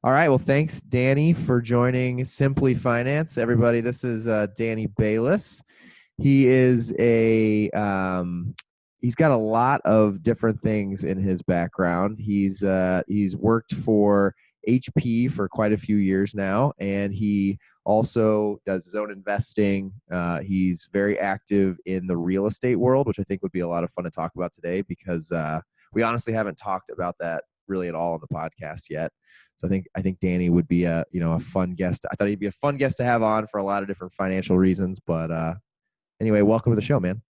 All right. Well, thanks, Danny, for joining SimpliFinance. Everybody, this is Danny Baylis. He is he's got a lot of different things in his background. He's worked for HP for quite a few years now, and he also does his own investing. He's very active in the real estate world, which I think would be a lot of fun to talk about today because we honestly haven't talked about that really at all on the podcast yet. So I think Danny would be a fun guest. I thought he'd be a fun guest to have on for a lot of different financial reasons. But anyway, welcome to the show, man.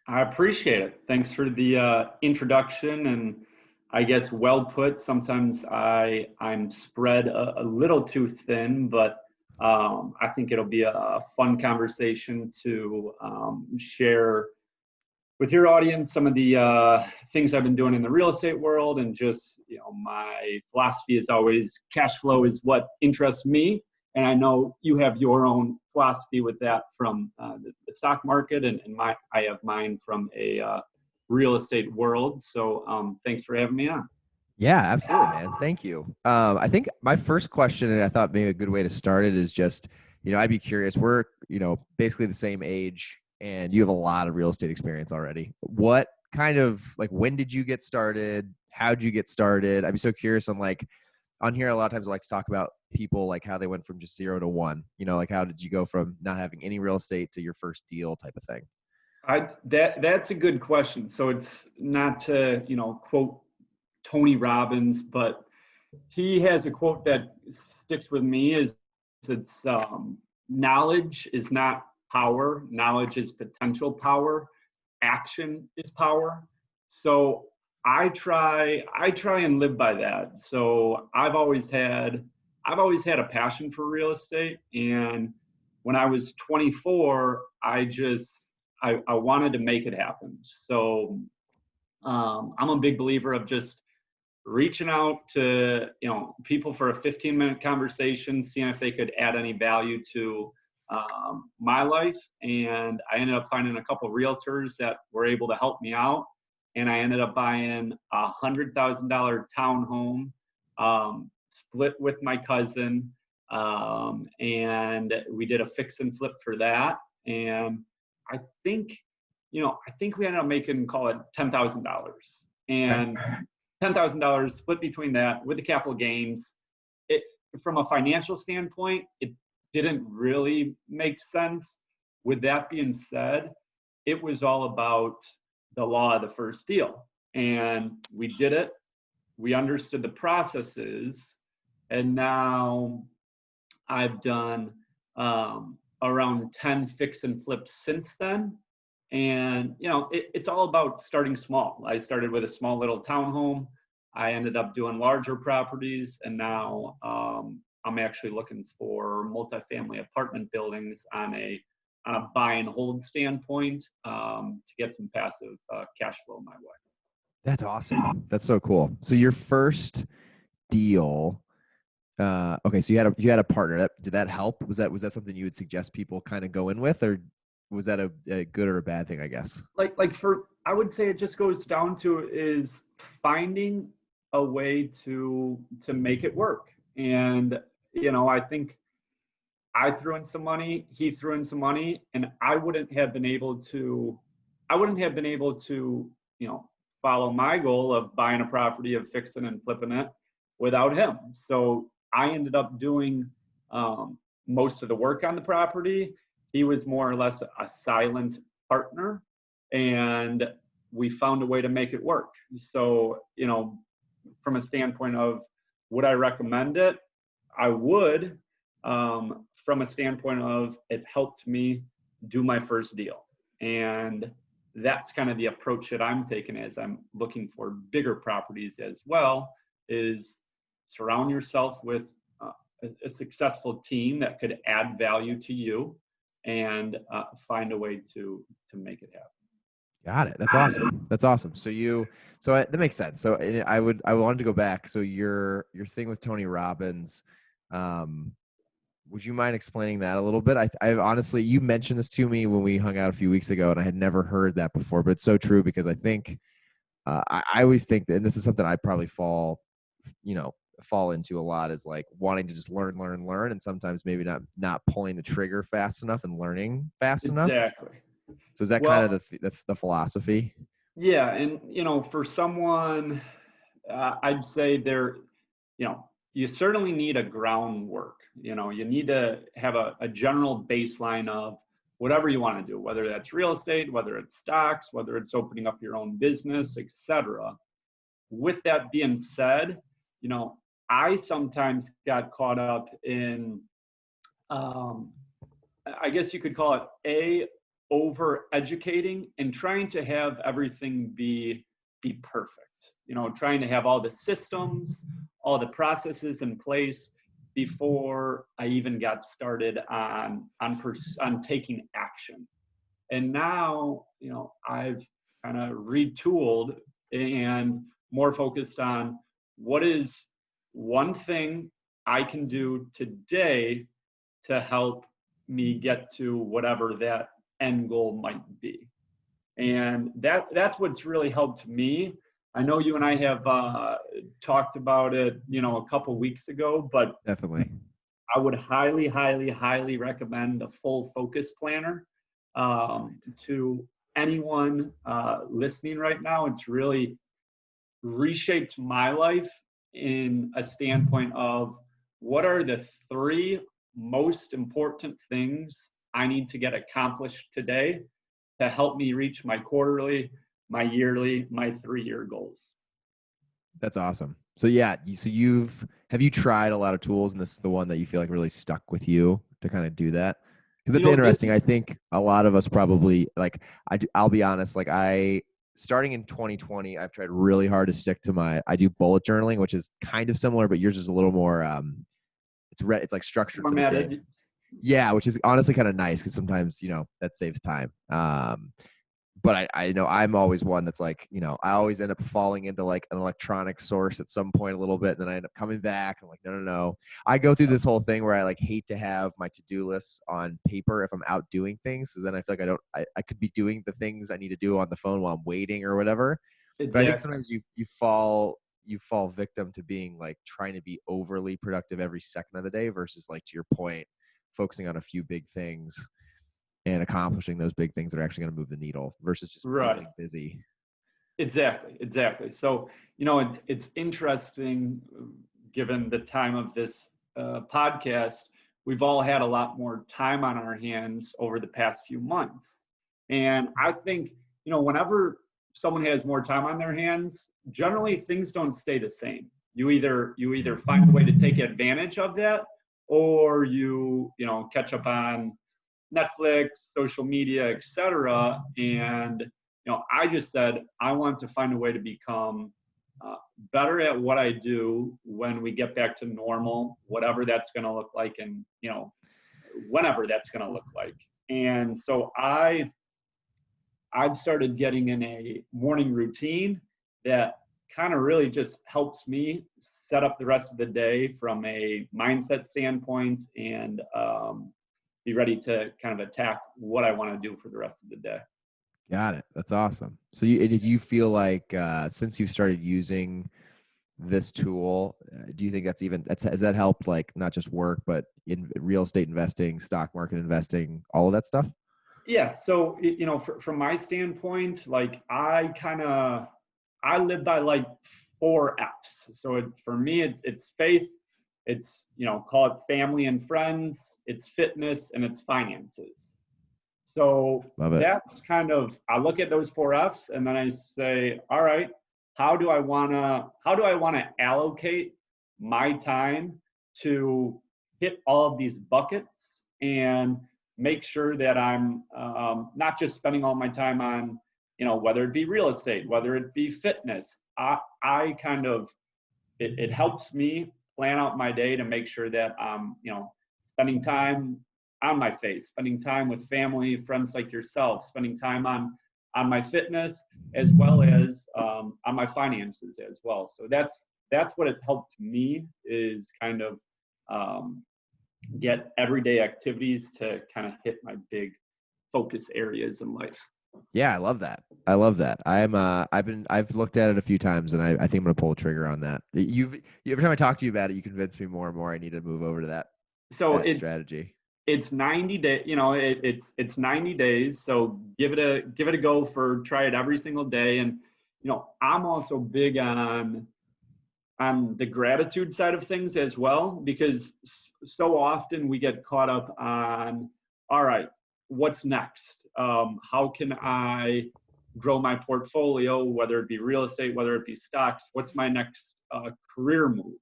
I appreciate it. Thanks for the introduction, and I guess well put. Sometimes I'm spread a little too thin, but I think it'll be a fun conversation to share with your audience some of the things I've been doing in the real estate world, and just my philosophy is always cash flow is what interests me. And I know you have your own philosophy with that from the stock market, and I have mine from a real estate world. So thanks for having me on. Yeah, absolutely, man. Thank you. I think my first question, and I thought maybe a good way to start it is just, I'd be curious. We're, basically the same age, and you have a lot of real estate experience already. What kind of when did you get started? How'd you get started? I'd be so curious on here, a lot of times I like to talk about people, like how they went from just 0 to 1, how did you go from not having any real estate to your first deal type of thing? That's a good question. So it's not to, quote Tony Robbins, but he has a quote that sticks with me it's knowledge is not power. Knowledge is potential power. Action is power. So I try and live by that. So I've always had a passion for real estate. And when I was 24, I wanted to make it happen. So I'm a big believer of just reaching out to people for a 15-minute conversation, seeing if they could add any value to my life. And I ended up finding a couple of realtors that were able to help me out. And I ended up buying a $100,000 townhome, split with my cousin, and we did a fix and flip for that. And I think we ended up making, call it $10,000, and $10,000 split between that with the capital gains. It, from a financial standpoint, it didn't really make sense. With that being said, it was all about the law of the first deal. And we did it. We understood the processes. And now I've done around 10 fix and flips since then. And, it's all about starting small. I started with a small little townhome. I ended up doing larger properties. And now I'm actually looking for multifamily apartment buildings on a buy and hold standpoint to get some passive cash flow my way. That's awesome. That's so cool. So your first deal, okay, so you had a partner. Did that help? Was that something you would suggest people kind of go in with, or was that a good or a bad thing, I guess? I would say it just goes down to is finding a way to make it work. And I think I threw in some money, he threw in some money, and I wouldn't have been able to follow my goal of buying a property, of fixing and flipping it without him. So I ended up doing most of the work on the property. He was more or less a silent partner, and we found a way to make it work. So, from a standpoint of would I recommend it? I would. From a standpoint of it helped me do my first deal. And that's kind of the approach that I'm taking as I'm looking for bigger properties as well, is surround yourself with a successful team that could add value to you, and find a way to make it happen. Got it. That's awesome. That's awesome. So that makes sense. So I wanted to go back. So your thing with Tony Robbins, would you mind explaining that a little bit? I honestly, you mentioned this to me when we hung out a few weeks ago, and I had never heard that before, but it's so true because I think, I always think that, and this is something I probably fall, fall into a lot is like wanting to just learn, and sometimes maybe not pulling the trigger fast enough and learning fast enough. Exactly. So is that kind of Well, the philosophy? yeah, and for someone, I'd say you certainly need a groundwork. You need to have a general baseline of whatever you want to do, whether that's real estate, whether it's stocks, whether it's opening up your own business, etc. With that being said, I sometimes got caught up in, um, I guess you could call it over educating and trying to have everything be perfect. Trying to have all the systems, all the processes in place before I even got started on taking action. And now, I've kind of retooled and more focused on what is one thing I can do today to help me get to whatever that end goal might be. And that's what's really helped me. I know you and I have talked about it, a couple weeks ago, but Definitely. I would highly, highly, highly recommend the full focus planner to anyone listening right now. It's really reshaped my life in a standpoint of what are the three most important things I need to get accomplished today to help me reach my quarterly, my yearly, my 3-year goals. That's awesome. So yeah, so have you tried a lot of tools, and this is the one that you feel like really stuck with you to kind of do that? Because that's This interesting. I is think a lot of us probably like I'll be honest. Like starting in 2020, I've tried really hard to stick to I do bullet journaling, which is kind of similar, but yours is a little more. It's like structured for the day. formatted. Yeah, which is honestly kind of nice because sometimes that saves time. But I know I'm always one that's like, I always end up falling into like an electronic source at some point a little bit. And then I end up coming back. I'm like, no. I go through this whole thing where I like hate to have my to-do lists on paper if I'm out doing things. So then I feel like I could be doing the things I need to do on the phone while I'm waiting or whatever. But I think Exactly. sometimes you fall victim to being like trying to be overly productive every second of the day versus, like, to your point, focusing on a few big things and accomplishing those big things that are actually going to move the needle versus just Right. feeling busy. Exactly. So, it's interesting, given the time of this podcast, we've all had a lot more time on our hands over the past few months. And I think, whenever someone has more time on their hands, generally things don't stay the same. You either find a way to take advantage of that, or catch up on Netflix, social media, etc. And I just said I want to find a way to become better at what I do when we get back to normal, whatever that's going to look like, and whenever that's going to look like. And so I've started getting in a morning routine that kind of really just helps me set up the rest of the day from a mindset standpoint and be ready to kind of attack what I want to do for the rest of the day. Got it. That's awesome. So did you feel like since you started using this tool, do you think has that helped, like, not just work, but in real estate investing, stock market investing, all of that stuff? Yeah. So, from my standpoint, like I live by like 4 F's. So for me, it's faith, it's, call it family and friends, it's fitness, and it's finances. So Love it. that's I look at those 4 F's and then I say, all right, how do I wanna allocate my time to hit all of these buckets and make sure that I'm not just spending all my time on, whether it be real estate, whether it be fitness. I kind of it helps me plan out my day to make sure that I'm, spending time on my face, spending time with family, friends like yourself, spending time on my fitness as well as on my finances as well. So that's what it helped me, is kind of get everyday activities to kind of hit my big focus areas in life. Yeah, I love that. I love that. I've looked at it a few times, and I think I'm gonna pull the trigger on that. Every time I talk to you about it, you convince me more and more I need to move over to So that strategy. it's 90 days, it's 90 days. So give it a go for try it every single day. And, I'm also big on the gratitude side of things as well, because so often we get caught up on, all right, what's next? How can I grow my portfolio, whether it be real estate, whether it be stocks? What's my next career move?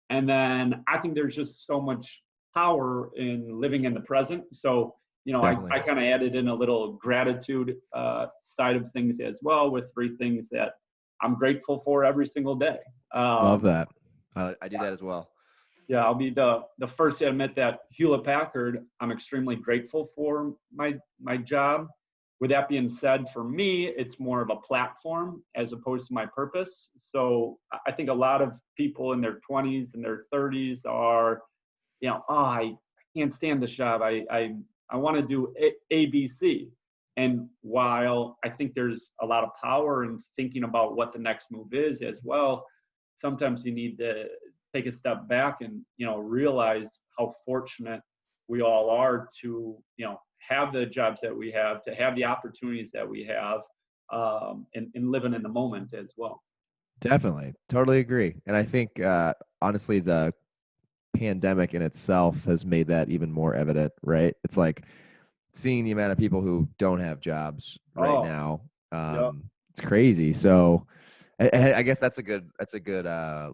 And then I think there's just so much power in living in the present. So, Definitely I kind of added in a little gratitude side of things as well, with 3 things that I'm grateful for every single day. love Um, that. I do that as well. yeah, I'll be the first to admit that Hewlett Packard, I'm extremely grateful for my job. With that being said, for me, it's more of a platform as opposed to my purpose. So I think a lot of people in their 20s and their 30s are, oh, I can't stand this job. I want to do ABC. And while I think there's a lot of power in thinking about what the next move is as well, sometimes you need to take a step back and, realize how fortunate we all are to, have the jobs that we have, to have the opportunities that we have, and living in the moment as well. Definitely, totally agree. And I think honestly, the pandemic in itself has made that even more evident. Right? It's like seeing the amount of people who don't have jobs right Oh, now. yeah. It's crazy. So I guess that's a good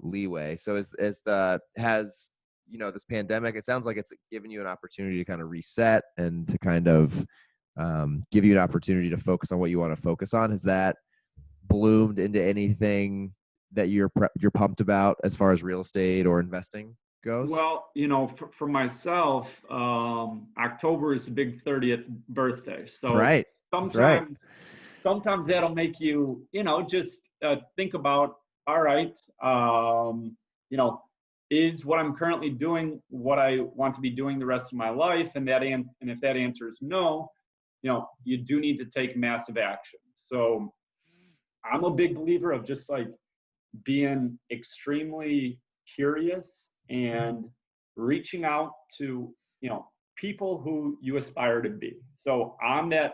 leeway. So is the has this pandemic? It sounds like it's given you an opportunity to kind of reset and to kind of give you an opportunity to focus on what you want to focus on. Has that bloomed into anything that you're pumped about as far as real estate or investing goes? Well, for myself, October is the big 30th birthday. That's So right. That's right. sometimes that'll make you, just think about, all right, is what I'm currently doing what I want to be doing the rest of my life? And if that answer is no, you do need to take massive action. So I'm a big believer of just like being extremely curious and reaching out to people who you aspire to be. So I'm that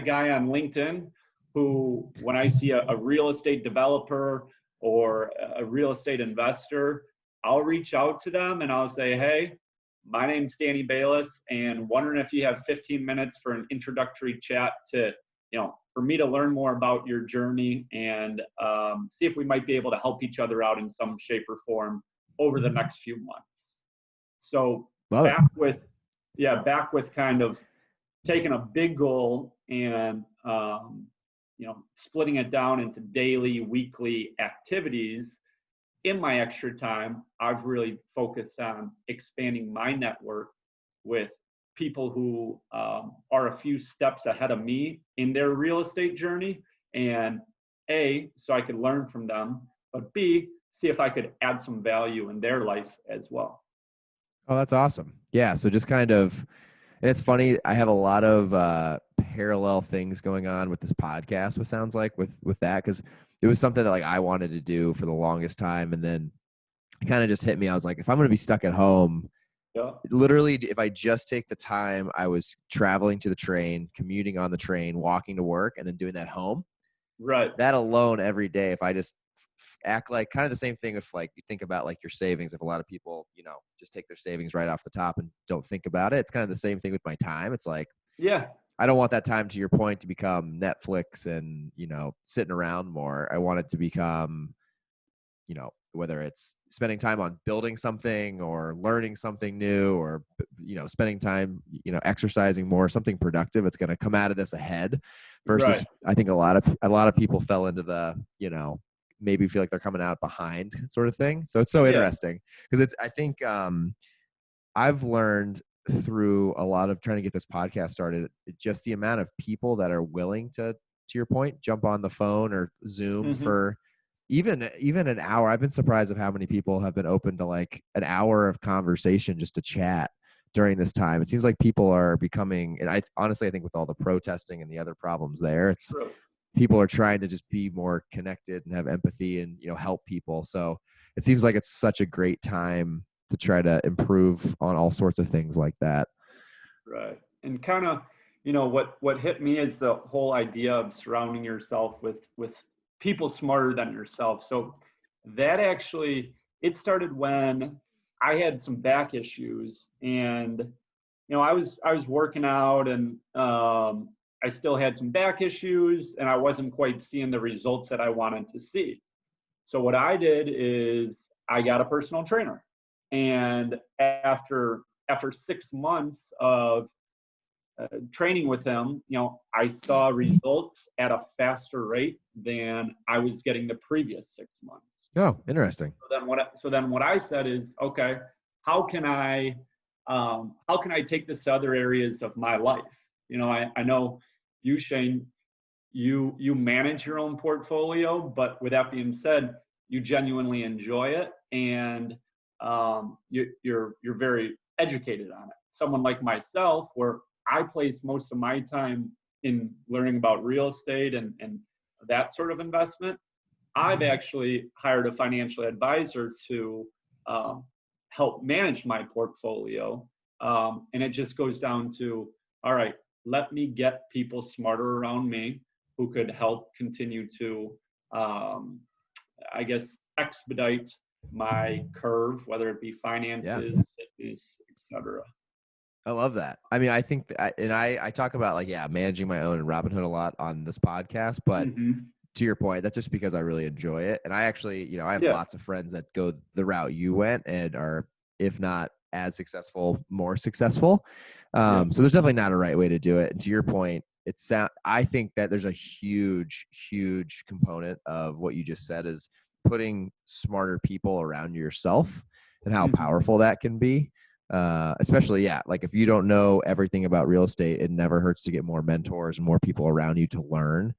guy on LinkedIn who, when I see a real estate developer or a real estate investor, I'll reach out to them and I'll say, hey, my name's Danny Baylis, and wondering if you have 15 minutes for an introductory chat to, for me to learn more about your journey and see if we might be able to help each other out in some shape or form over the next few months. So Love it. back with kind of taking a big goal and splitting it down into daily, weekly activities. In my extra time, I've really focused on expanding my network with people who are a few steps ahead of me in their real estate journey. And A, so I could learn from them, but B, see if I could add some value in their life as well. Oh, that's awesome. Yeah. So just kind of, and it's funny. I have a lot of parallel things going on with this podcast. What sounds like with that, because it was something that like I wanted to do for the longest time, and then it kind of just hit me. I was like, if I'm going to be stuck at home, Yeah. literally, if I just take the time I was traveling to the train, commuting on the train, walking to work, and then doing that home, Right. that alone every day, if I just act like kind of the same thing if like you think about like your savings, if a lot of people just take their savings right off the top and don't think about it, it's kind of the same thing with my time. It's like Yeah. I don't want that time, to your point, to become Netflix and sitting around more. I want it to become whether it's spending time on building something or learning something new, or spending time exercising more, something productive. It's going to come out of this ahead, versus Right. I think a lot of people fell into the maybe feel like they're coming out behind sort of thing. So it's so Yeah. interesting because I think I've learned through a lot of trying to get this podcast started, just the amount of people that are willing to your point, jump on the phone or Zoom Mm-hmm. for even an hour. I've been surprised of how many people have been open to like an hour of conversation just to chat during this time. It seems like people are becoming, and I honestly, I think with all the protesting and the other problems there, it's True. people are trying to just be more connected and have empathy and, help people. So it seems like it's such a great time to try to improve on all sorts of things like that. Right. And kind of, what hit me is the whole idea of surrounding yourself with people smarter than yourself. So that actually, it started when I had some back issues, and I was working out, and I still had some back issues, and I wasn't quite seeing the results that I wanted to see. So what I did is I got a personal trainer, and after 6 months of training with him, I saw results at a faster rate than I was getting the previous 6 months. Oh, interesting. So then what I said is, okay, how can I take this to other areas of my life? I know you, Shane, you manage your own portfolio, but with that being said, you genuinely enjoy it, and you're very educated on it. Someone like myself, where I place most of my time in learning about real estate and that sort of investment, I've actually hired a financial advisor to um, help manage my portfolio. And it just goes down to, all right, let me get people smarter around me who could help continue to, I guess, expedite my curve, whether it be Yeah. finances, fitness, etc. I love that. I mean, I think, and I talk about like, managing my own and Robinhood a lot on this podcast, but Mm-hmm. to your point, that's just because I really enjoy it. And I actually, I have Yeah. lots of friends that go the route you went and are, if not as successful, more successful. Yeah. So there's definitely not a right way to do it. And to your point, I think that there's a huge, huge component of what you just said is putting smarter people around yourself and how Mm-hmm. powerful that can be. Especially, like if you don't know everything about real estate, it never hurts to get more mentors and more people around you to learn.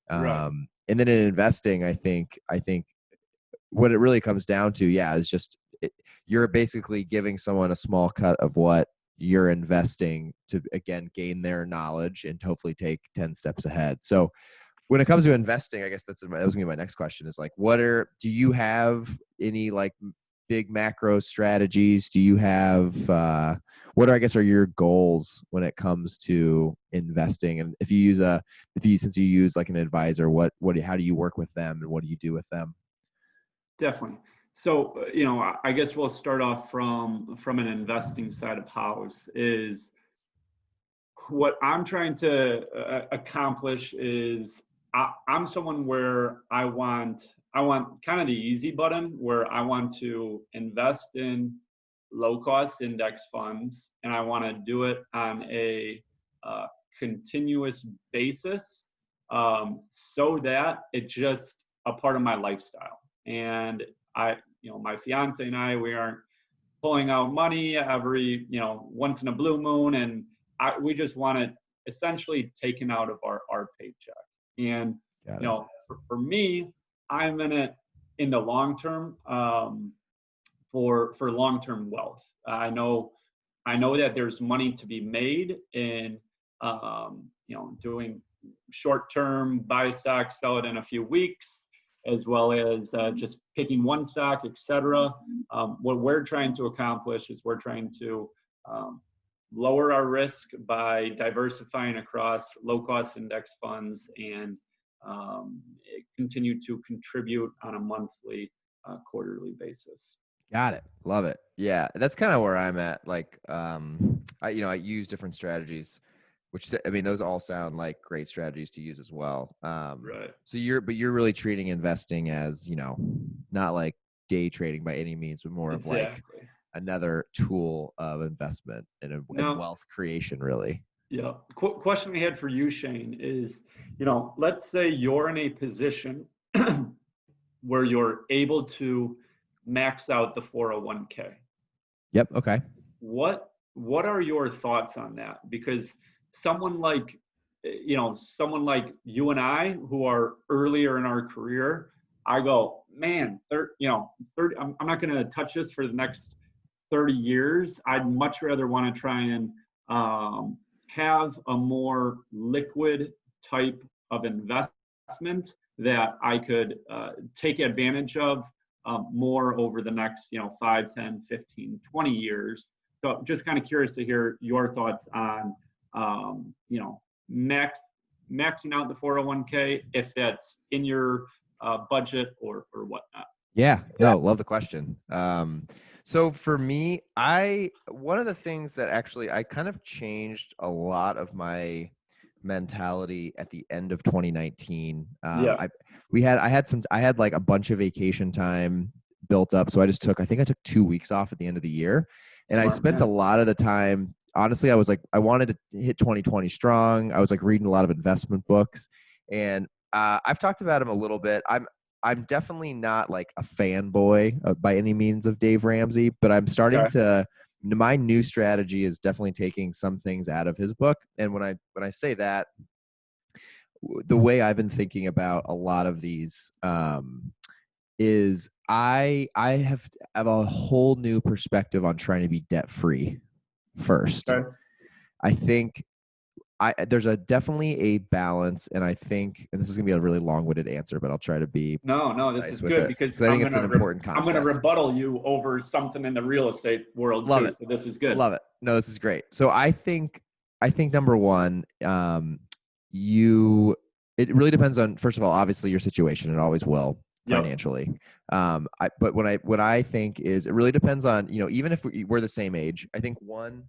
Right. And then in investing, I think what it really comes down to, is just you're basically giving someone a small cut of what you're investing to, again, gain their knowledge and hopefully take 10 steps ahead. So when it comes to investing, I guess that was gonna be my next question is like, do you have any like big macro strategies? Do you have, are your goals when it comes to investing? And since you use like an advisor, how do you work with them and what do you do with them? Definitely. So, I guess we'll start off from an investing side of house. Is what I'm trying to accomplish is I'm someone where I want kind of the easy button, where I want to invest in low cost index funds, and I want to do it on a uh, continuous basis, so that it's just a part of my lifestyle. And my fiance and we aren't pulling out money every, once in a blue moon, and we just want it essentially taken out of our paycheck. And Got it. for me, I'm in it in the long term, for long term wealth. I know that there's money to be made in doing short term, buy a stock, sell it in a few weeks, as well as just picking one stock, etc. What we're trying to accomplish is we're trying to lower our risk by diversifying across low cost index funds, and continue to contribute on a monthly, quarterly basis. Got it. Love it. Yeah, that's kind of where I'm at. Like, I use different strategies, those all sound like great strategies to use as well. Right. So you're really treating investing as, not like day trading by any means, but more of like Exactly. another tool of investment and Now, wealth creation, really. yeah. Question we had for you, Shane, is, let's say you're in a position where you're able to max out the 401k. Yep. Okay. What are your thoughts on that? Because someone like someone like you and I, who are earlier in our career, I go, man, 30, I'm not going to touch this for the next 30 years, I'd much rather want to try and have a more liquid type of investment that I could take advantage of more over the next, 5, 10, 15, 20 years. So just kind of curious to hear your thoughts on, maxing out the 401k, if that's in your budget or whatnot. Yeah, no, love the question. So for me, one of the things that actually I kind of changed a lot of my mentality at the end of 2019. Yeah. I had like a bunch of vacation time built up. So I think I took 2 weeks off at the end of the year, and I Smart spent a man. lot of the time, honestly, I wanted to hit 2020 strong. I was like reading a lot of investment books, and I've talked about him a little bit. I'm definitely not like a fanboy by any means of Dave Ramsey, but I'm starting Okay. to. My new strategy is definitely taking some things out of his book, and when I say that, the way I've been thinking about a lot of these is I have a whole new perspective on trying to be debt free first. Okay. I think there's definitely a balance, and I think, and this is gonna be a really long-winded answer, but I'll try to be No, this concise is with good it because because I think it's an important I'm gonna concept. rebuttal you over something in the real estate world Love too. it, So this is good. love it. No, this is great. So I think number one, you it really depends on, first of all, obviously your situation. It always will Yep. financially. But what I think is it really depends on, even if we're the same age. I think one.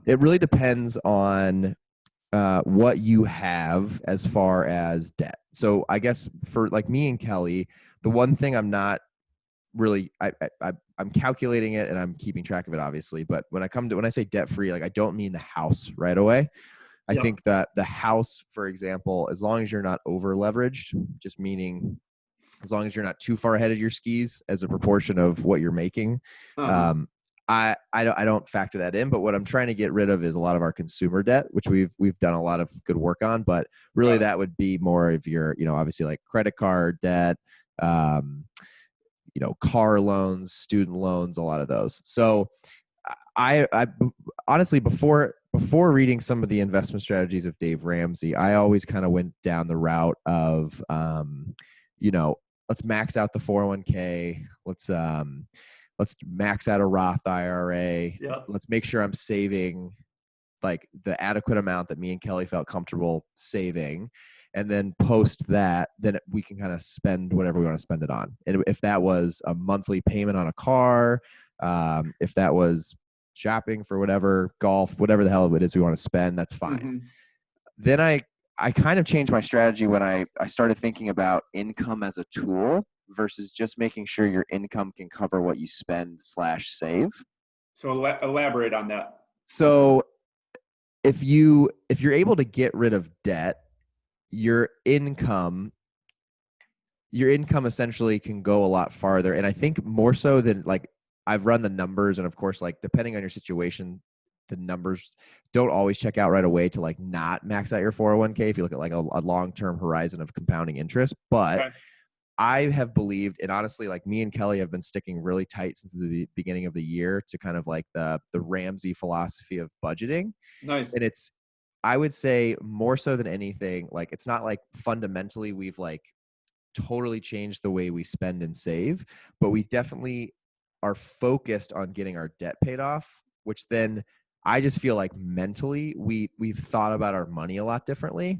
It really depends on what you have as far as debt. So I guess for like me and Kelly, the one thing I'm not really I'm calculating it and I'm keeping track of it, obviously. But when I say debt free, like I don't mean the house right away. I Yep. think that the house, for example, as long as you're not over leveraged, just meaning as long as you're not too far ahead of your skis as a proportion of what you're making, Uh-huh. um, I don't factor that in. But what I'm trying to get rid of is a lot of our consumer debt, which we've done a lot of good work on. But really, Okay. that would be more of your, obviously like credit card debt, um, car loans, student loans, a lot of those. So I honestly, before reading some of the investment strategies of Dave Ramsey, I always kind of went down the route of, you know, let's max out the 401k. Let's max out a Roth IRA. Yep. Let's make sure I'm saving like the adequate amount that me and Kelly felt comfortable saving. And then post that, then we can kind of spend whatever we want to spend it on. And if that was a monthly payment on a car, if that was shopping for whatever, golf, whatever the hell it is we want to spend, that's fine. Mm-hmm. Then I kind of changed my strategy when I started thinking about income as a tool versus just making sure your income can cover what you spend slash save. So elaborate on that. So if you're able to get rid of debt, your income essentially can go a lot farther. And I think more so than like I've run the numbers, and of course, like depending on your situation, the numbers don't always check out right away to like not max out your 401k if you look at like a long-term horizon of compounding interest. But Okay. I have believed, and honestly, like me and Kelly have been sticking really tight since the beginning of the year to kind of like the Ramsey philosophy of budgeting. Nice. And I would say more so than anything, like it's not like fundamentally we've like totally changed the way we spend and save, but we definitely are focused on getting our debt paid off, which then I just feel like mentally we've thought about our money a lot differently.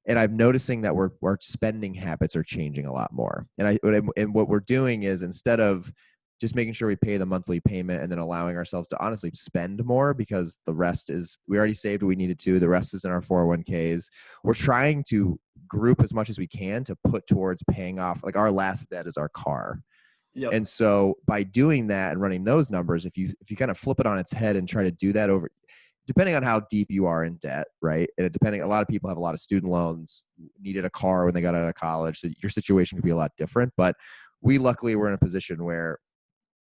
And I'm noticing that our spending habits are changing a lot more. And what we're doing is, instead of just making sure we pay the monthly payment and then allowing ourselves to honestly spend more, because the rest is, we already saved what we needed to, the rest is in our 401ks. We're trying to group as much as we can to put towards paying off, like our last debt is our car. Yep. And so by doing that and running those numbers, if you kind of flip it on its head and try to do that over, depending on how deep you are in debt, right? And depending, a lot of people have a lot of student loans, needed a car when they got out of college. So your situation could be a lot different. But we luckily were in a position where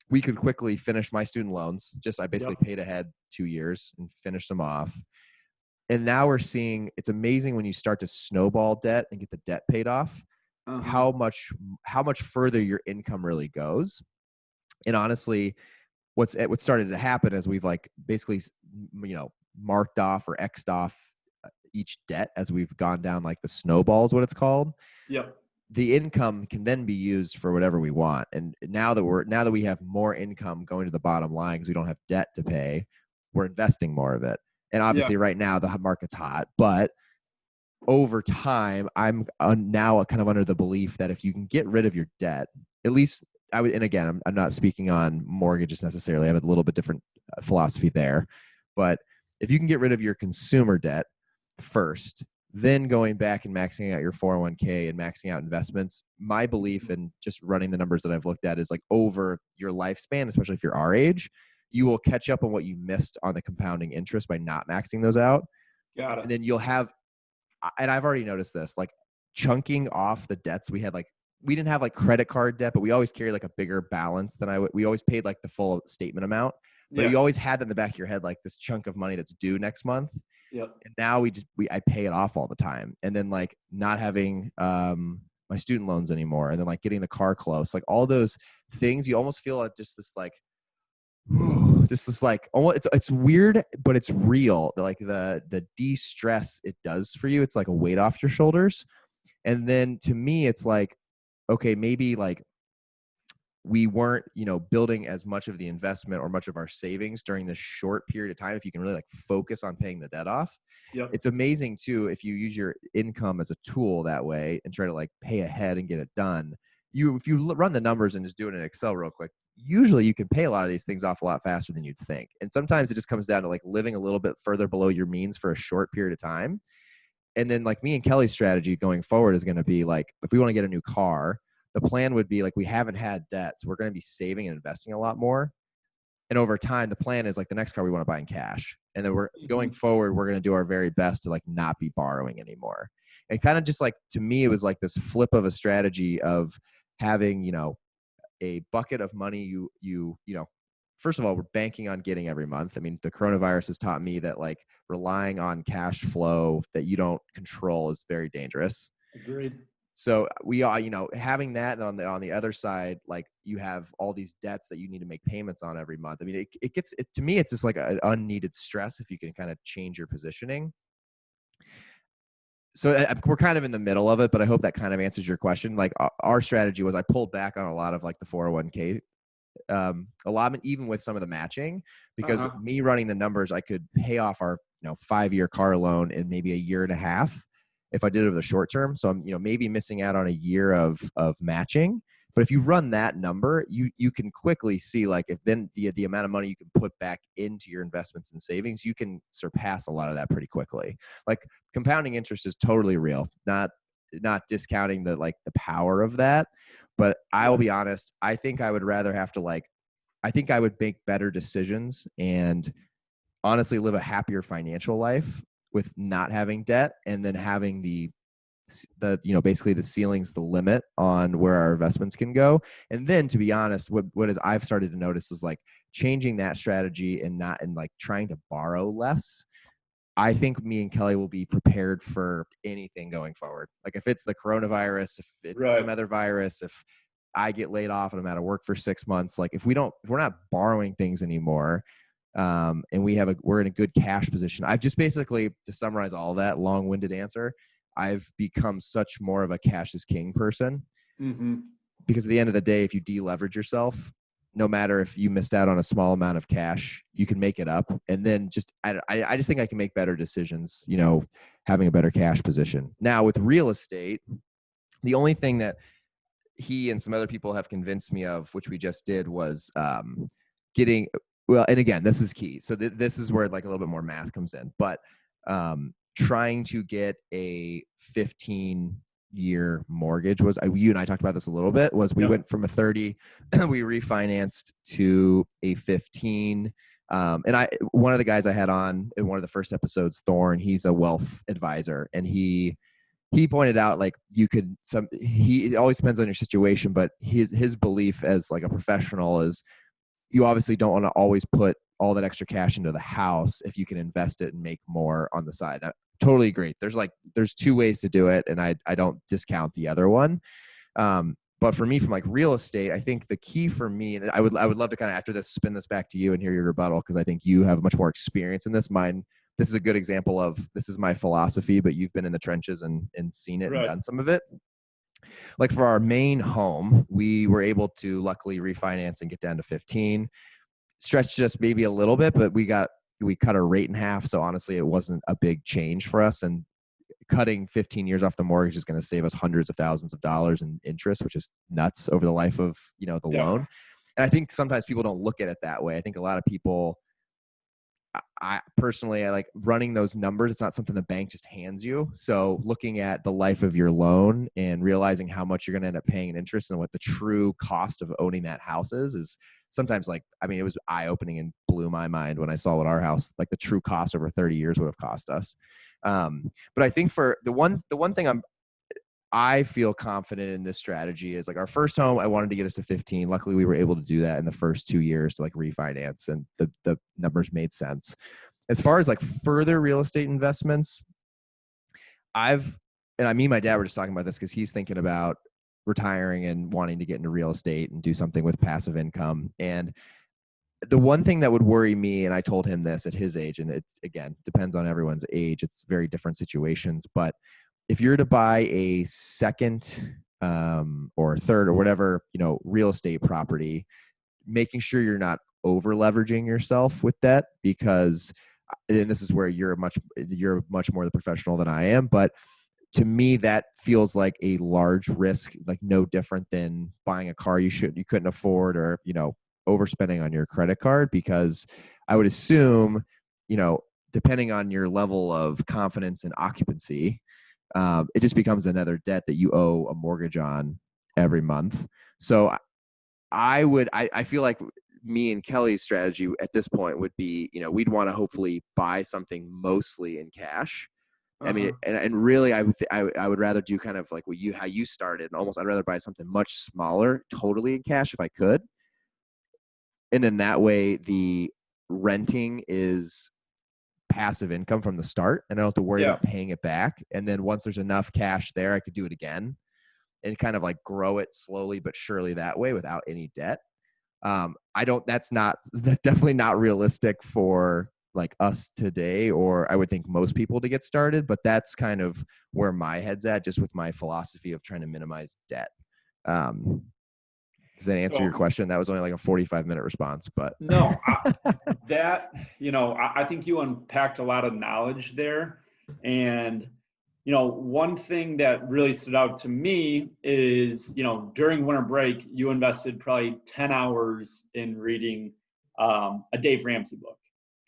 we could quickly finish my student loans. I basically Yep. paid ahead 2 years and finished them off. And now we're seeing, it's amazing when you start to snowball debt and get the debt paid off. Uh-huh. how much further your income really goes. And honestly, what started to happen is we've like basically marked off or xed off each debt as we've gone down, like the snowball is what it's called. Yep. The income can then be used for whatever we want. And now that we have more income going to the bottom line because we don't have debt to pay, we're investing more of it. And Yeah. obviously right now the market's hot, but over time, I'm now kind of under the belief that if you can get rid of your debt, at least I would, and again, I'm not speaking on mortgages necessarily. I have a little bit different philosophy there, but if you can get rid of your consumer debt first, then going back and maxing out your 401k and maxing out investments, my belief in just running the numbers that I've looked at is like over your lifespan, especially if you're our age, you will catch up on what you missed on the compounding interest by not maxing those out. Got And it. then you'll have, and I've already noticed this, like chunking off the debts we had, like we didn't have like credit card debt, but we always carried like a bigger balance than we always paid like the full statement amount, but Yeah. you always had in the back of your head, like this chunk of money that's due next month. Yep. And now I pay it off all the time. And then like not having, my student loans anymore. And then like getting the car close, like all those things, you almost feel like just this like, just this like almost, it's weird, but it's real. Like the de-stress it does for you, it's like a weight off your shoulders. And then to me it's like, okay, maybe like we weren't building as much of the investment or much of our savings during this short period of time. If you can really like focus on paying the debt off, Yep. it's amazing too if you use your income as a tool that way and try to like pay ahead and get it done. If you run the numbers and just do it in Excel real quick, usually you can pay a lot of these things off a lot faster than you'd think. And sometimes it just comes down to like living a little bit further below your means for a short period of time. And then like me and Kelly's strategy going forward is going to be like, if we want to get a new car, the plan would be like, we haven't had debt, so we're going to be saving and investing a lot more. And over time, the plan is like the next car we want to buy in cash. And then we're going forward, we're going to do our very best to like not be borrowing anymore. And kind of just like, to me, it was like this flip of a strategy of having, a bucket of money first of all, we're banking on getting every month. I mean, the coronavirus has taught me that like relying on cash flow that you don't control is very dangerous. Agreed. So we are, having that, and on the other side, like you have all these debts that you need to make payments on every month. I mean, to me, it's just like an unneeded stress if you can kind of change your positioning. So we're kind of in the middle of it, but I hope that kind of answers your question. Like our strategy was I pulled back on a lot of like the 401k allotment, even with some of the matching, because me running the numbers, I could pay off our 5-year car loan in maybe a year and a half if I did it over the short term. So I'm maybe missing out on a year of matching. But if you run that number, you can quickly see like if then the amount of money you can put back into your investments and savings, you can surpass a lot of that pretty quickly. Like compounding interest is totally real, not discounting the power of that. But I will be honest, I think I would rather have to I think I would make better decisions and honestly live a happier financial life with not having debt and then having the basically the ceiling's the limit on where our investments can go. And then to be honest, what is I've started to notice is like changing that strategy and like trying to borrow less. I think me and Kelly will be prepared for anything going forward. Like if it's the coronavirus, if it's some other virus, if I get laid off and I'm out of work for 6 months, like if we're not borrowing things anymore, and we're in a good cash position. I've just basically, to summarize all that long-winded answer, I've become such more of a cash is king person. Mm-hmm. Because at the end of the day, if you deleverage yourself, no matter if you missed out on a small amount of cash, you can make it up. And then I just think I can make better decisions, having a better cash position. Now with real estate, the only thing that he and some other people have convinced me of, which we just did, was getting, well, and again, this is key. So this is where like a little bit more math comes in, but trying to get a 15-year mortgage was, you and I talked about this a little bit, was we went from a 30, we refinanced to a 15. And one of the guys I had on in one of the first episodes, Thorne, he's a wealth advisor, and he pointed out like it always depends on your situation, but his belief as like a professional is you obviously don't want to always put all that extra cash into the house if you can invest it and make more on the side. Now, totally great. There's two ways to do it, and I don't discount the other one. But for me, from like real estate, I think the key for me, and I would love to kind of after this spin this back to you and hear your rebuttal, because I think you have much more experience in this. This is a good example of, this is my philosophy, but you've been in the trenches and seen it and Right. done some of it. Like for our main home, we were able to luckily refinance and get down to 15, stretched just maybe a little bit, but we cut our rate in half. So honestly, it wasn't a big change for us. And cutting 15 years off the mortgage is going to save us hundreds of thousands of dollars in interest, which is nuts over the life of, the Definitely. loan. And I think sometimes people don't look at it that way. I think a lot of people, I personally, I like running those numbers. It's not something the bank just hands you. So looking at the life of your loan and realizing how much you're going to end up paying in interest and what the true cost of owning that house is sometimes it was eye opening and blew my mind when I saw what our house, like the true cost over 30 years would have cost us. But I think for the one thing I feel confident in this strategy is like our first home, I wanted to get us to 15. Luckily, we were able to do that in the first 2 years to like refinance, and the numbers made sense. As far as like further real estate investments, me and my dad were just talking about this because he's thinking about retiring and wanting to get into real estate and do something with passive income. And the one thing that would worry me, and I told him this at his age, and it's, again, depends on everyone's age. It's very different situations. But if you're to buy a second or third or whatever, real estate property, making sure you're not over leveraging yourself with debt, because, and this is where you're much more the professional than I am, but to me, that feels like a large risk, like no different than buying a car you couldn't afford, or, overspending on your credit card, because I would assume, depending on your level of confidence and occupancy, it just becomes another debt that you owe a mortgage on every month. So I feel like me and Kelly's strategy at this point would be, we'd want to hopefully buy something mostly in cash. I mean, and really, I would rather do kind of like how you started, and almost I'd rather buy something much smaller, totally in cash if I could, and then that way the renting is passive income from the start, and I don't have to worry about paying it back. And then once there's enough cash there, I could do it again and kind of like grow it slowly but surely that way without any debt. That's definitely not realistic for like us today, or I would think most people to get started, but that's kind of where my head's at, just with my philosophy of trying to minimize debt. Does that answer your question? That was only like a 45-minute response, but no, I think you unpacked a lot of knowledge there. And, one thing that really stood out to me is, during winter break, you invested probably 10 hours in reading a Dave Ramsey book.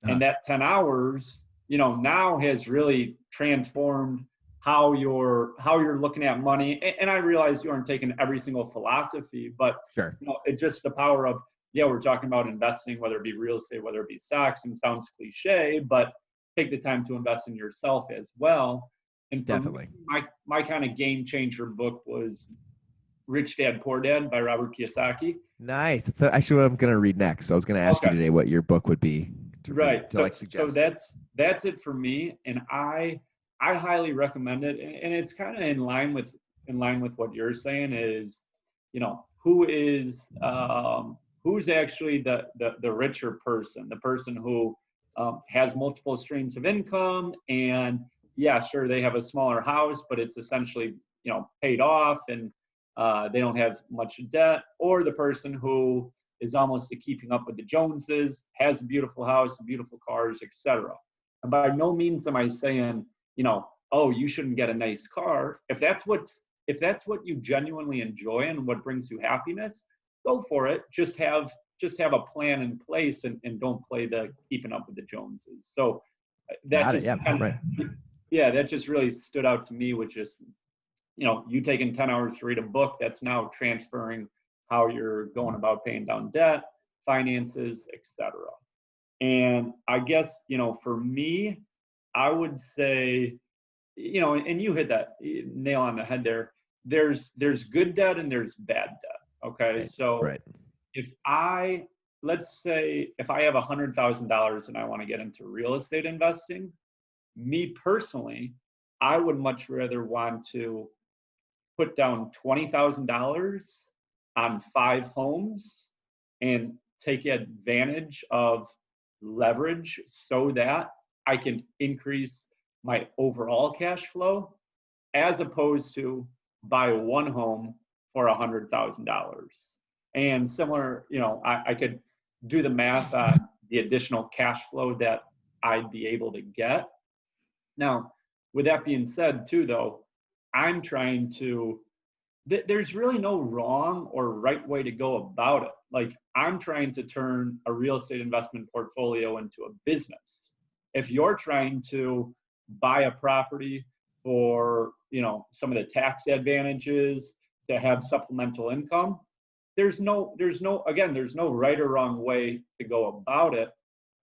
And that 10 hours, now has really transformed how you're looking at money. And I realize you aren't taking every single philosophy, but sure, it's just the power of, we're talking about investing, whether it be real estate, whether it be stocks, and it sounds cliche, but take the time to invest in yourself as well. And for definitely, me, my kind of game changer book was Rich Dad Poor Dad by Robert Kiyosaki. nice. That's actually what I'm going to read next. So I was going to ask you today what your book would be to read, Right. to like So suggest. that's it for me, and I highly recommend it. And it's kind of in line with what you're saying is, who's actually the richer person, the person who has multiple streams of income, and sure, they have a smaller house, but it's essentially paid off, and they don't have much debt, or the person who is almost keeping up with the Joneses, has a beautiful house, beautiful cars, etc. And by no means am I saying, oh, you shouldn't get a nice car. If that's what you genuinely enjoy and what brings you happiness, go for it. Just have a plan in place, and don't play the keeping up with the Joneses. So that just that just really stood out to me, which is, you taking 10 hours to read a book, that's now transferring how you're going about paying down debt, finances, etc. And I guess, for me, I would say, and you hit that nail on the head there. There's good debt and there's bad debt. Okay. So let's say if I have $100,000 and I want to get into real estate investing, me personally, I would much rather want to put down $20,000 on 5 homes and take advantage of leverage so that I can increase my overall cash flow, as opposed to buy one home for $100,000. And similar, I could do the math on the additional cash flow that I'd be able to get. Now, with that being said, too, though, I'm trying to, there's really no wrong or right way to go about it. Like, I'm trying to turn a real estate investment portfolio into a business. If you're trying to buy a property for, some of the tax advantages to have supplemental income, there's no right or wrong way to go about it.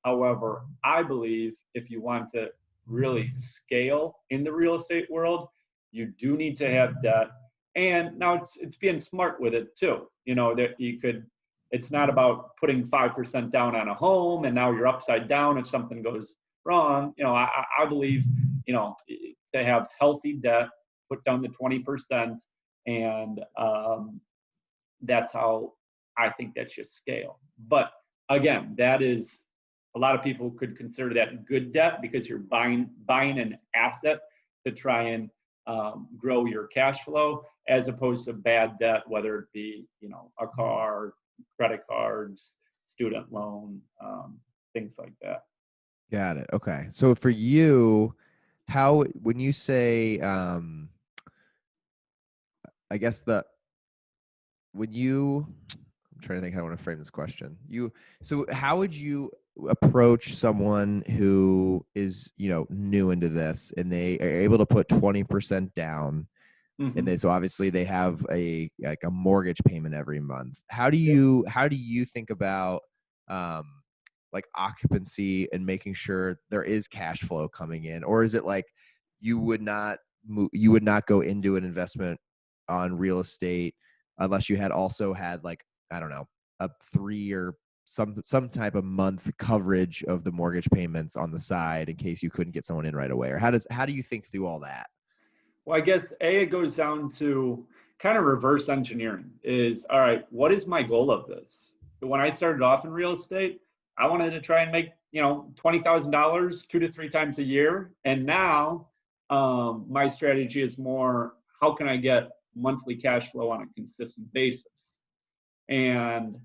However, I believe if you want to really scale in the real estate world, you do need to have debt. And now it's being smart with it too. That it's not about putting 5% down on a home and now you're upside down if something goes wrong. I believe, to have healthy debt, put down the 20%, and that's how I think that should scale. But again, that is, a lot of people could consider that good debt because you're buying an asset to try and grow your cash flow, as opposed to bad debt, whether it be, a car, credit cards, student loan, things like that. Got it. Okay. So for you, when you say, I guess I'm trying to think how I want to frame this question. So how would you approach someone who is, new into this and they are able to put 20% down, and so obviously they have a mortgage payment every month. How do you think about like occupancy and making sure there is cash flow coming in? Or is it like you would not go into an investment on real estate unless you had like, I don't know, a 3 or some type of month coverage of the mortgage payments on the side in case you couldn't get someone in right away? Or how do you think through all that? Well, I guess it goes down to kind of reverse engineering. Is, all right, what is my goal of this? When I started off in real estate, I wanted to try and make, $20,000 2 to 3 times a year. And now my strategy is more, how can I get monthly cash flow on a consistent basis? And,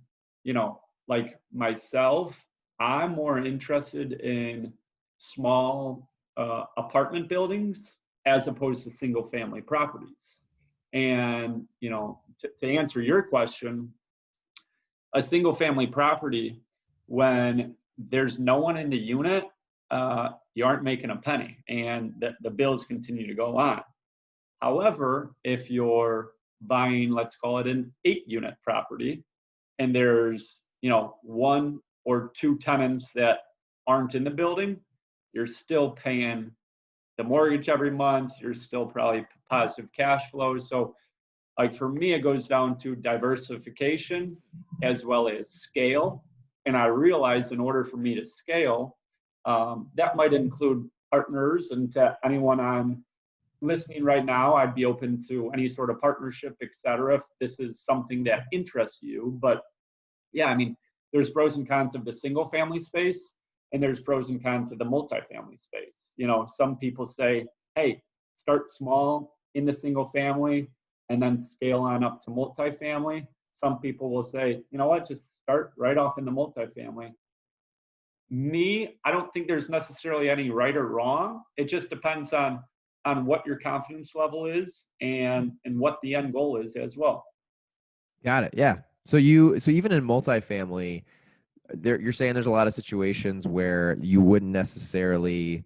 like myself, I'm more interested in small apartment buildings as opposed to single family properties. And, to answer your question, a single family property, when there's no one in the unit, you aren't making a penny and the bills continue to go on. However, if you're buying, let's call it an 8-unit property, and there's, 1 or 2 tenants that aren't in the building, you're still paying the mortgage every month. You're still probably positive cash flow. So like for me, it goes down to diversification as well as scale. And I realize in order for me to scale, that might include partners. And to anyone on listening right now, I'd be open to any sort of partnership, et cetera, if this is something that interests you. But yeah, I mean, there's pros and cons of the single family space, and there's pros and cons of the multifamily space. Some people say, hey, start small in the single family and then scale on up to multifamily. Some people will say, you know what, just start right off in the multifamily. Me, I don't think there's necessarily any right or wrong. It just depends on what your confidence level is and what the end goal is as well. Got it. Yeah. So even in multifamily, you're saying there's a lot of situations where you wouldn't necessarily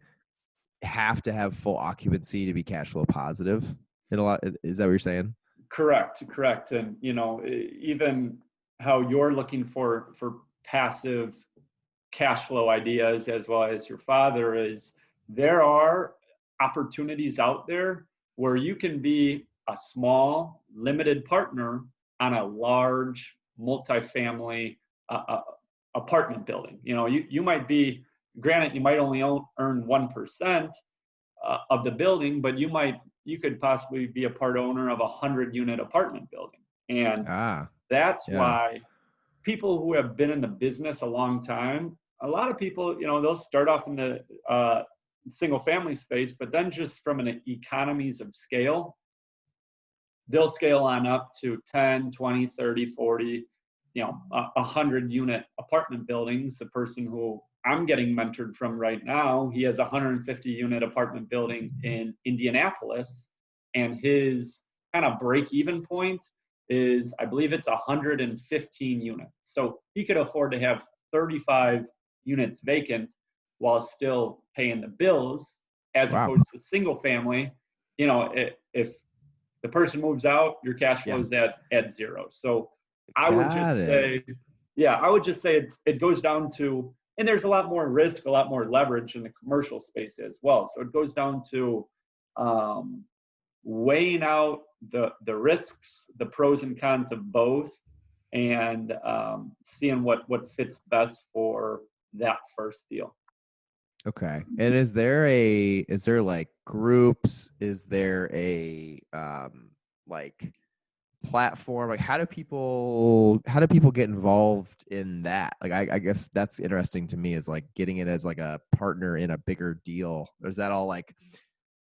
have to have full occupancy to be cash flow positive. Is that what you're saying? Correct. And even how you're looking for passive cash flow ideas, as well as your father, is there are opportunities out there where you can be a small limited partner on a large multifamily apartment building. You might be, granted, you might only earn 1%, of the building, but you could possibly be a part owner of a 100-unit apartment building. And that's Yeah. why people who have been in the business a long time, a lot of people, they'll start off in the single family space, but then just from an economies of scale, they'll scale on up to 10, 20, 30, 40, 100-unit apartment buildings. The person who I'm getting mentored from right now, he has a 150-unit apartment building in Indianapolis, and his kind of break-even point is, I believe it's 115 units. So he could afford to have 35 units vacant while still paying the bills, as opposed to single family. If the person moves out, your cash flow is at zero. So I would just say it goes down to, and there's a lot more risk, a lot more leverage in the commercial space as well. So it goes down to weighing out the risks, the pros and cons of both, and seeing what fits best for that first deal. Okay. And is there like groups? Is there a like platform? Like how do people get involved in that? Like I guess that's interesting to me, is like getting it as like a partner in a bigger deal. Or is that all like,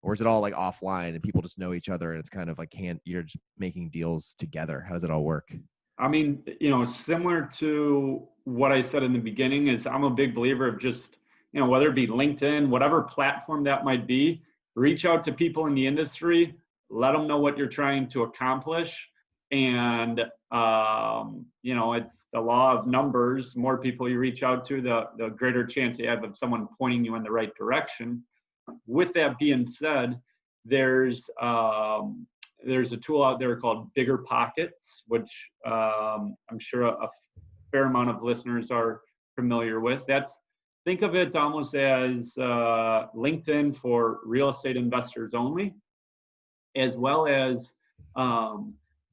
or is it all like offline and people just know each other and it's kind of like you're just making deals together? How does it all work? I mean, similar to what I said in the beginning, is I'm a big believer of just, whether it be LinkedIn, whatever platform that might be, reach out to people in the industry, let them know what you're trying to accomplish. And, it's the law of numbers. The more people you reach out to, the greater chance you have of someone pointing you in the right direction. With that being said, there's a tool out there called Bigger Pockets, which I'm sure a fair amount of listeners are familiar with. Think of it almost as LinkedIn for real estate investors only, as well as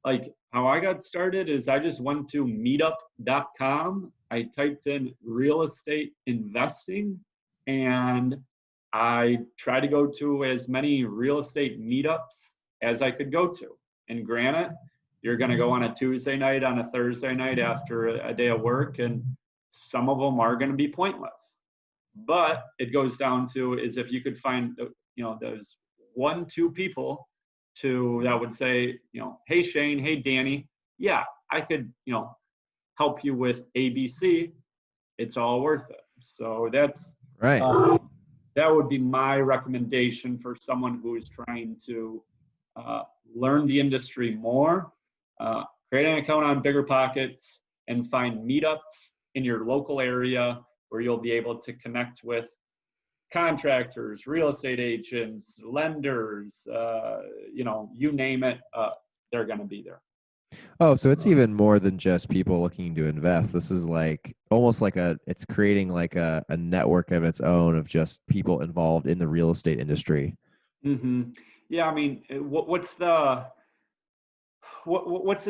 like how I got started is I just went to meetup.com. I typed in real estate investing, and I tried to go to as many real estate meetups as I could go to. And granted, you're going to go on a Tuesday night, on a Thursday night after a day of work, and some of them are going to be pointless. But it goes down to is if you could find, those 1-2 people that would say, hey Shane, hey Danny, yeah, I could, help you with ABC. It's all worth it. So that's right. That would be my recommendation for someone who is trying to learn the industry more. Create an account on Bigger Pockets and find meetups in your local area where you'll be able to connect with contractors, real estate agents, lenders, you name it, they're going to be there. Oh, so it's even more than just people looking to invest. This is like almost like it's creating like a network of its own of just people involved in the real estate industry. Mm-hmm. Yeah, I mean, what's the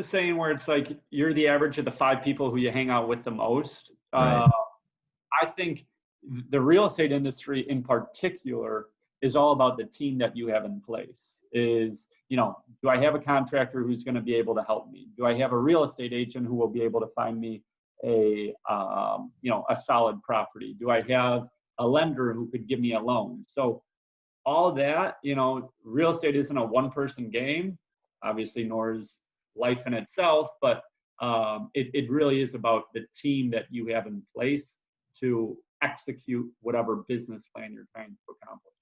saying where it's like you're the average of the 5 people who you hang out with the most? Right. I think the real estate industry in particular is all about the team that you have in place. Do I have a contractor who's going to be able to help me? Do I have a real estate agent who will be able to find me a solid property? Do I have a lender who could give me a loan? So all that, real estate isn't a one-person game, obviously, nor is life in itself, but it really is about the team that you have in place to execute whatever business plan you're trying to accomplish.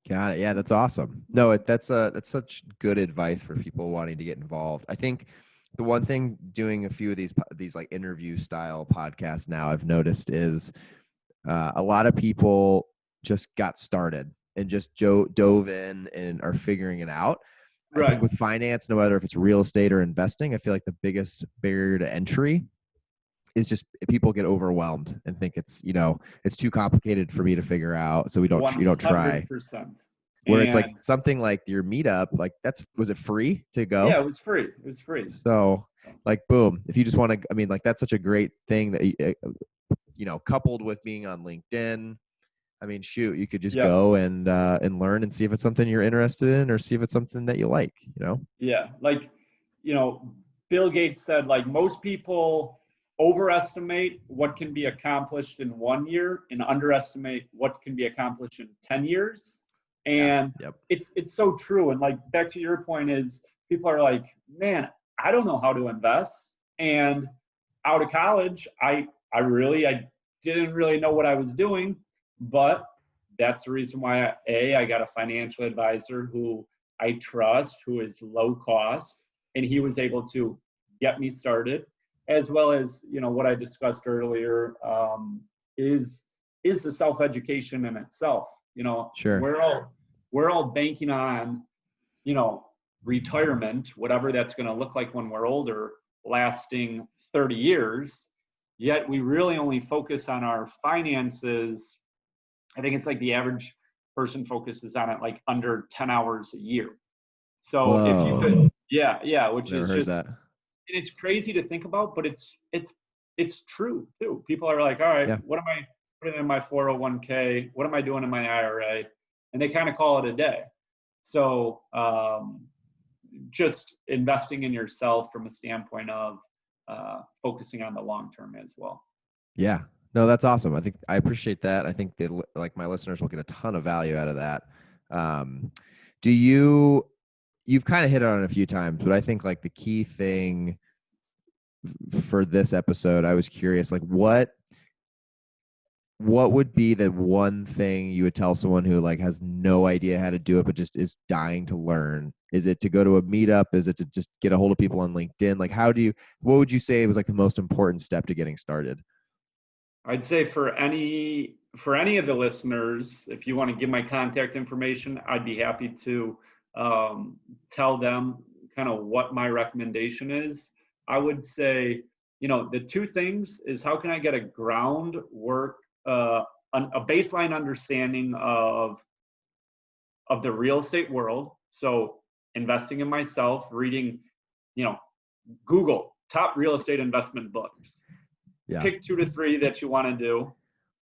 Got it. Yeah, that's awesome. No, that's such good advice for people wanting to get involved. I think the one thing doing a few of these like interview style podcasts now I've noticed is a lot of people just got started and just dove in and are figuring it out. Right. I think with finance, no matter if it's real estate or investing, I feel like the biggest barrier to entry is just people get overwhelmed and think it's too complicated for me to figure out, so you don't try. 100%. Where it's like something like your meetup, like was it free to go? Yeah, it was free. It was free. So like, boom, if you just want to, I mean, like that's such a great thing that coupled with being on LinkedIn, I mean, shoot, you could just Yeah. go and learn and see if it's something you're interested in or see if it's something that you like, you know? Yeah. Like, you know, Bill Gates said, like, most people overestimate what can be accomplished in 1 year and underestimate what can be accomplished in 10 years. Yeah. And Yep. it's so true. And like, back to your point is people are like, man, I don't know how to invest. And out of college, I didn't really know what I was doing, but that's the reason why I got a financial advisor who I trust, who is low cost, and he was able to get me started, as well as, you know, what I discussed earlier, is the self education in itself. You know, Sure. we're all banking on, you know, retirement, whatever that's going to look like when we're older, lasting 30 years. Yet we really only focus on our finances. I think it's like the average person focuses on it like under 10 hours a year. So if you Whoa. could, yeah, which Never is heard just, that. and it's crazy to think about, but it's true too. People are like, all right, Yeah. what am I putting in my 401k? What am I doing in my IRA? And they kind of call it a day. So just investing in yourself from a standpoint of focusing on the long term as well. Yeah. No, that's awesome. I think I appreciate that. I think that like my listeners will get a ton of value out of that. Um, do you've kind of hit on it a few times, but I think like the key thing for this episode, I was curious, like what would be the one thing you would tell someone who like has no idea how to do it but just is dying to learn? Is it to go to a meetup? Is it to just get a hold of people on LinkedIn? Like what would you say was like the most important step to getting started? I'd say for any of the listeners, if you want to give my contact information, I'd be happy to tell them kind of what my recommendation is. I would say, you know, the two things is how can I get a groundwork, a baseline understanding of the real estate world. So investing in myself, reading, you know, Google top real estate investment books, Yeah. pick 2 to 3 that you want to do,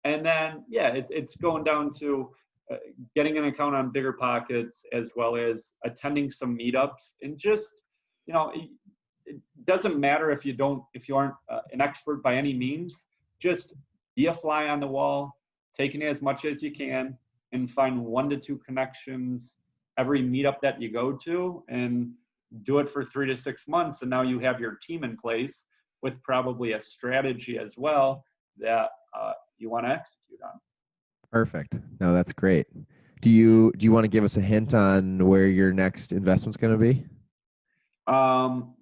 and then yeah, it's going down to getting an account on Bigger Pockets, as well as attending some meetups, and just, you know, it doesn't matter if you aren't an expert by any means. Just be a fly on the wall, taking as much as you can, and find 1 to 2 connections every meetup that you go to, and do it for 3 to 6 months, and now you have your team in place with probably a strategy as well that you want to execute on. Perfect. No, that's great. Do you want to give us a hint on where your next investment's going to be?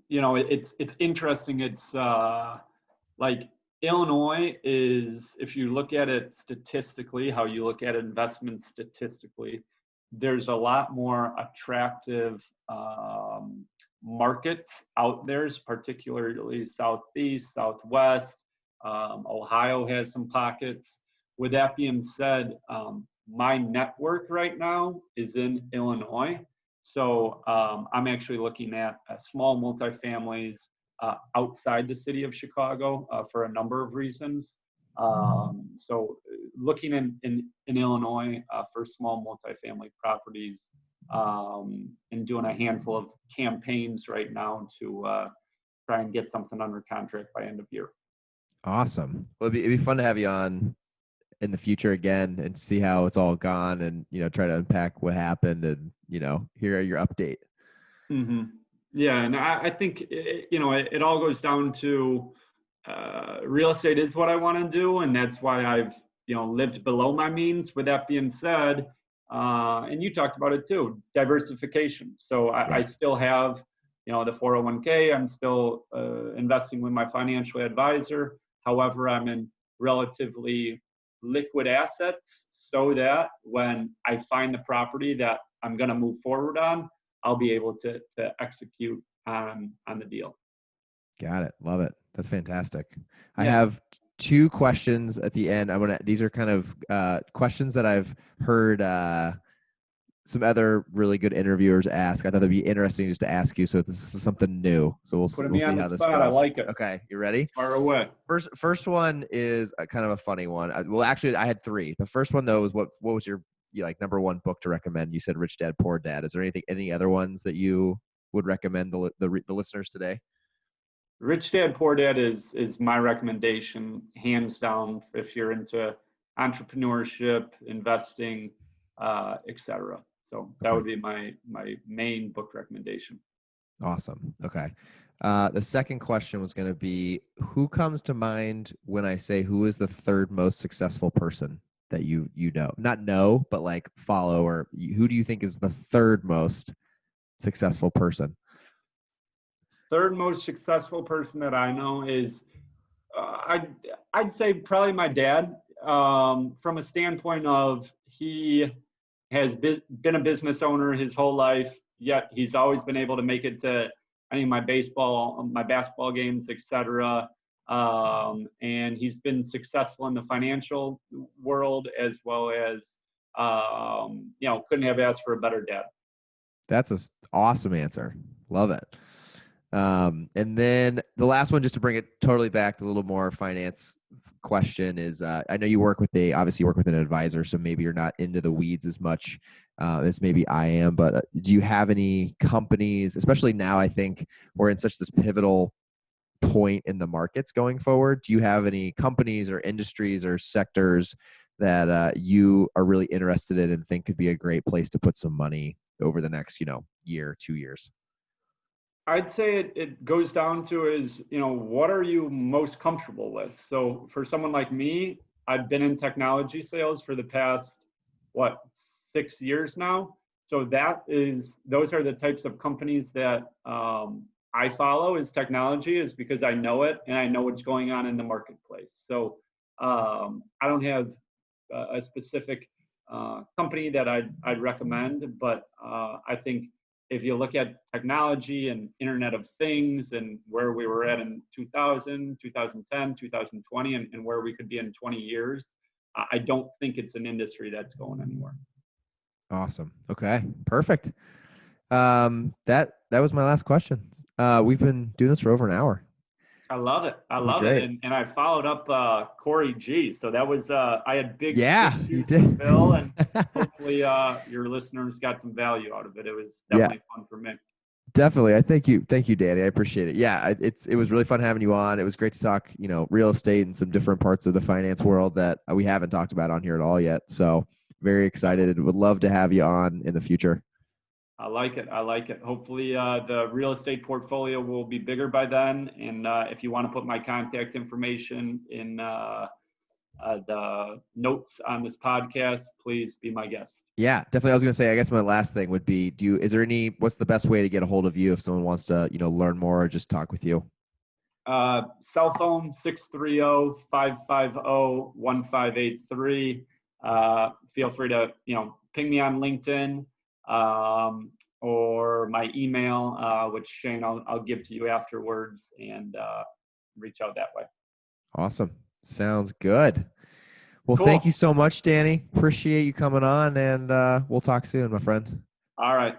You know, it's interesting. It's like Illinois is, if you look at it statistically, how you look at investments statistically, there's a lot more attractive markets out there, particularly Southeast, Southwest. Ohio has some pockets. With that being said, my network right now is in Illinois. So I'm actually looking at small multifamilies outside the city of Chicago for a number of reasons. So looking in Illinois for small multifamily properties, and doing a handful of campaigns right now to try and get something under contract by end of year. Awesome. Well, it'd be fun to have you on in the future again and see how it's all gone and, try to unpack what happened and, hear your update. Mm-hmm. Yeah, and I think it all goes down to real estate is what I want to do, and that's why I've lived below my means. With that being said, and you talked about it too, diversification. So I Yeah. still have the 401k. I'm still investing with my financial advisor. However, I'm in relatively liquid assets, so that when I find the property that I'm going to move forward on, I'll be able to execute on the deal. Got it. Love it. That's fantastic. I Yeah. have 2 questions at the end. These are kind of questions that I've heard some other really good interviewers ask. I thought it'd be interesting just to ask you. So this is something new. So Putting we'll me see on the how this spot. I goes. like it. Okay, you ready? Far away. First one is a kind of a funny one. Well, actually, I had three. The first one though was what was your like number one book to recommend? You said Rich Dad Poor Dad. Is there any other ones that you would recommend the listeners today? Rich Dad Poor Dad is my recommendation, hands down, if you're into entrepreneurship, investing, etc. So that Okay. would be my main book recommendation. Awesome. Okay. The second question was going to be, who comes to mind when I say who is the third most successful person that you know? Not know, but like follow, or who do you think is the third most successful person? Third most successful person that I know is I'd say probably my dad. From a standpoint of he has been a business owner his whole life, yet he's always been able to make it to any of my basketball games, etc. And he's been successful in the financial world as well as couldn't have asked for a better dad. That's an awesome answer. Love it. And then the last one, just to bring it totally back to a little more finance question, is I know you work with obviously you work with an advisor, so maybe you're not into the weeds as much as maybe I am, but do you have any companies, especially now, I think we're in such this pivotal point in the markets going forward. Do you have any companies or industries or sectors that you are really interested in and think could be a great place to put some money over the next, year, 2 years? I'd say it goes down to what are you most comfortable with? So for someone like me, I've been in technology sales for the past, 6 years now. So those are the types of companies that I follow is technology, is because I know it and I know what's going on in the marketplace. So I don't have a specific company that I'd recommend, but I think if you look at technology and Internet of Things and where we were at in 2000, 2010, 2020, and where we could be in 20 years, I don't think it's an industry that's going anywhere. Awesome. Okay. Perfect. That was my last question. We've been doing this for over an hour. I love it. I This is love it. great. And I followed up Corey G. So that was I had big Yeah, you shoes to did. fill, and hopefully your listeners got some value out of it. It was Yeah, definitely fun for me. definitely. I thank you, Danny. I appreciate it. Yeah, it was really fun having you on. It was great to talk, real estate and some different parts of the finance world that we haven't talked about on here at all yet. So very excited and would love to have you on in the future. I like it. I like it. Hopefully, the real estate portfolio will be bigger by then. And if you want to put my contact information in the notes on this podcast, please be my guest. Yeah, definitely. I was going to say, I guess my last thing would be, what's the best way to get a hold of you if someone wants to, learn more or just talk with you? Cell phone 630-550-1583. Feel free to, ping me on LinkedIn. Or my email, which Shane, I'll give to you afterwards, and reach out that way. Awesome. Sounds good. Well, Cool. Thank you so much, Danny. Appreciate you coming on, and we'll talk soon, my friend. All right.